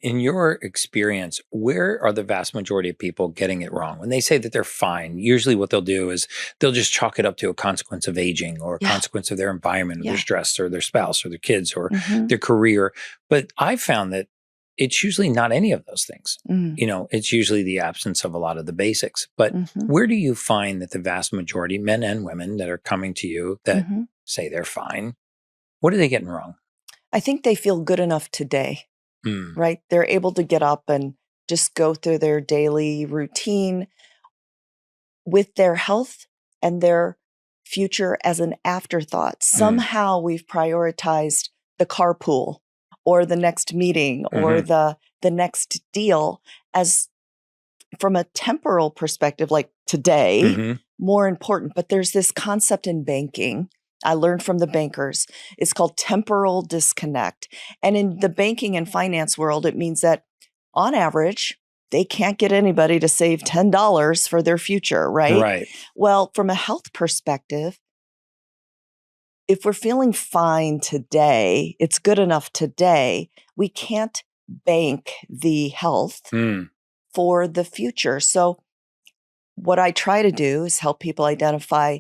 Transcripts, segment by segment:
In your experience, where are the vast majority of people getting it wrong? When they say that they're fine, usually what they'll do is they'll just chalk it up to a consequence of aging or a Yeah. consequence of their environment or their Yeah. stress or their spouse or their kids or Mhm. their career. But I found that it's usually not any of those things. Mm. It's usually the absence of a lot of the basics. But Mhm. where do you find that the vast majority, men and women that are coming to you that Mhm. say they're fine, what are they getting wrong? I think they feel good enough today, Mm, right? They're able to get up and just go through their daily routine with their health and their future as an afterthought. mm, Somehow we've prioritized the carpool or the next meeting or mhm, the next deal as from a temporal perspective, like today, mhm. more important. But there's this concept in banking I learned from the bankers. It's called temporal disconnect. And in the banking and finance world, it means that on average, they can't get anybody to save $10 for their future, right? Right. Well, from a health perspective, if we're feeling fine today, it's good enough today, we can't bank the health Mm, for the future. So what I try to do is help people identify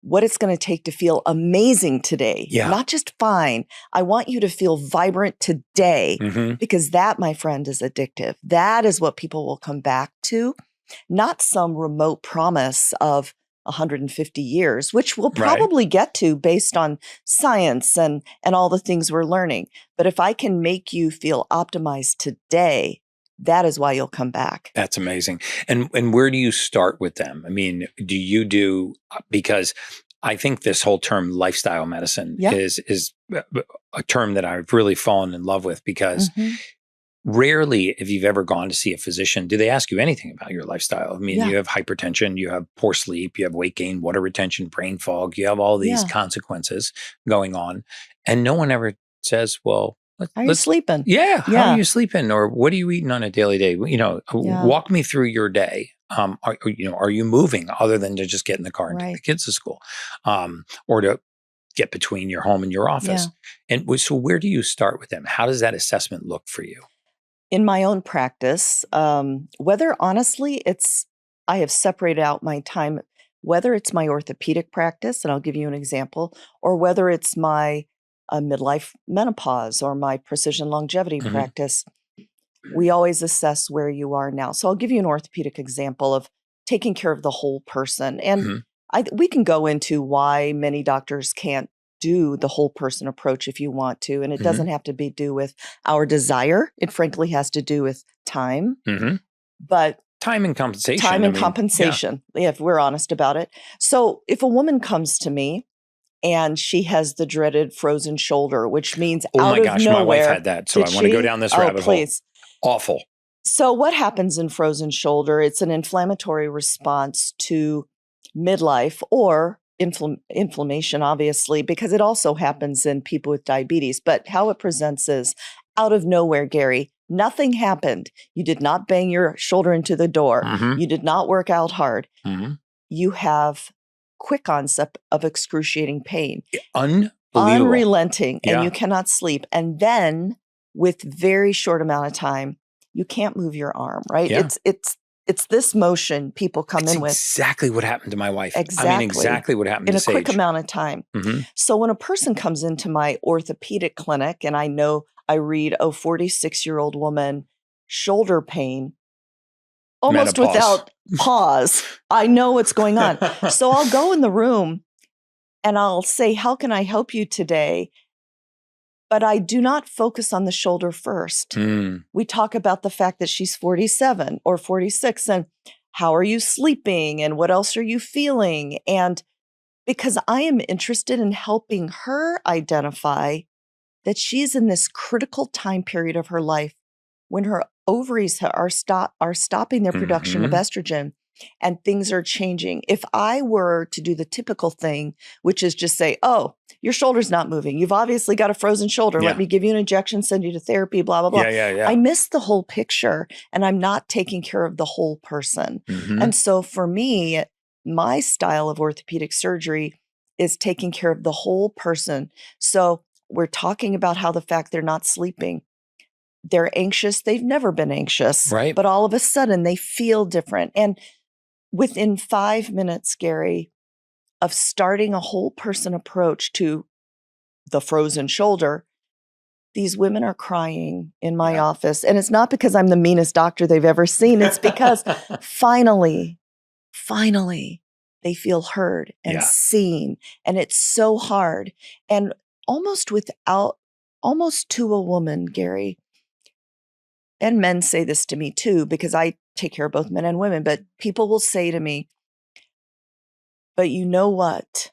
what it's going to take to feel amazing today, yeah. not just fine. I want you to feel vibrant today Mhm. because that, my friend, is addictive. That is what people will come back to, not some remote promise of 150 years, which we'll Right. probably get to based on science and all the things we're learning. But if I can make you feel optimized today, that is why you'll come back. That's amazing. And where do you start with them? I mean, do you do because I think this whole term lifestyle medicine Yeah. is a term that I've really fallen in love with because Mhm. rarely, if you've ever gone to see a physician, do they ask you anything about your lifestyle. I mean, Yeah. you have hypertension, you have poor sleep, you have weight gain, water retention, brain fog, you have all these Yeah. consequences going on. And no one ever says, well, How are you let's, sleeping? yeah, how are Yeah. you sleeping? Or what are you eating on a daily day? Yeah. Walk me through your day. Are you moving other than to just get in the car and take the Right. kids to school? Or to get between your home and your office. Yeah. And so where do you start with them? How does that assessment look for you? In my own practice, whether honestly I have separated out my time, whether it's my orthopedic practice, and I'll give you an example, or whether it's my midlife menopause or my precision longevity Mhm. practice, we always assess where you are now. So I'll give you an orthopedic example of taking care of the whole person. And Mhm. we can go into why many doctors can't do the whole person approach if you want to. And it Mhm. doesn't have to be do with our desire. It frankly has to do with time, Mhm. but Time and compensation. time I and mean, yeah. compensation, if we're honest about it. So if a woman comes to me and she has the dreaded frozen shoulder, which means Oh out my of gosh, my wife nowhere, had that. So did I want to go she? down this Oh, rabbit hole. please. Awful. So what happens in frozen shoulder? It's an inflammatory response to midlife or inflammation, obviously, because it also happens in people with diabetes. But how it presents is out of nowhere, Gary. Nothing happened. You did not bang your shoulder into the door. Mhm. You did not work out hard. Mhm. You have quick onset of excruciating pain, Unbelievable. unrelenting, and you Yeah. cannot sleep. And then with very short amount of time, you can't move your arm, right? Yeah. It's this motion people come It's in with. exactly what happened to my wife. I mean, Exactly. exactly what happened In to a quick Sage. amount of time. Mhm. So when a person comes into my orthopedic clinic and I know I read, 46-year-old woman, shoulder pain, almost Menopause. without pause, I know what's going on. So I'll go in the room and I'll say, how can I help you today? But I do not focus on the shoulder first. Mm. We talk about the fact that she's 47 or 46 and how are you sleeping and what else are you feeling? And because I am interested in helping her identify that she's in this critical time period of her life when her ovaries are stopping their production of Mhm. estrogen and things are changing. If I were to do the typical thing, which is just say, oh, your shoulder's not moving. You've obviously got a frozen shoulder. Yeah. Let me give you an injection, send you to therapy, blah, blah, blah. Yeah. I miss the whole picture and I'm not taking care of the whole person. Mhm. And so for me, my style of orthopedic surgery is taking care of the whole person. So we're talking about how the fact they're not sleeping. they're anxious. They've never been anxious, Right. but all of a sudden they feel different. And within 5 minutes, Gary, of starting a whole person approach to the frozen shoulder, these women are crying in my Yeah. office. And it's not because I'm the meanest doctor they've ever seen. It's because finally, they feel heard and Yeah. seen. And it's so hard. And almost to a woman, Gary, and men say this to me too, because I take care of both men and women, but people will say to me, but you know what?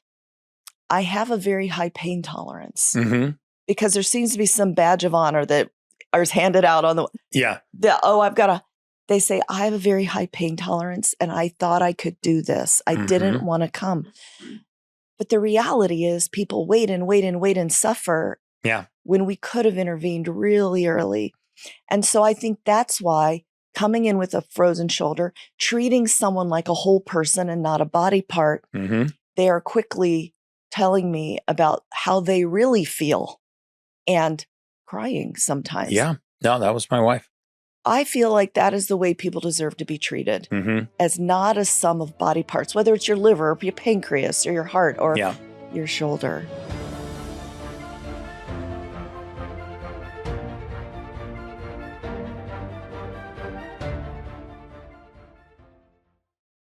I have a very high pain tolerance. Mm-hmm. Because there seems to be some badge of honor that is handed out on they say, I have a very high pain tolerance and I thought I could do this. I didn't want to come. But the reality is people wait and suffer when we could have intervened really early. And so I think that's why coming in with a frozen shoulder, treating someone like a whole person and not a body part, they are quickly telling me about how they really feel. And crying sometimes. Yeah. No, that was my wife. I feel like that is the way people deserve to be treated, as not a sum of body parts, whether it's your liver or your pancreas or your heart or your shoulder.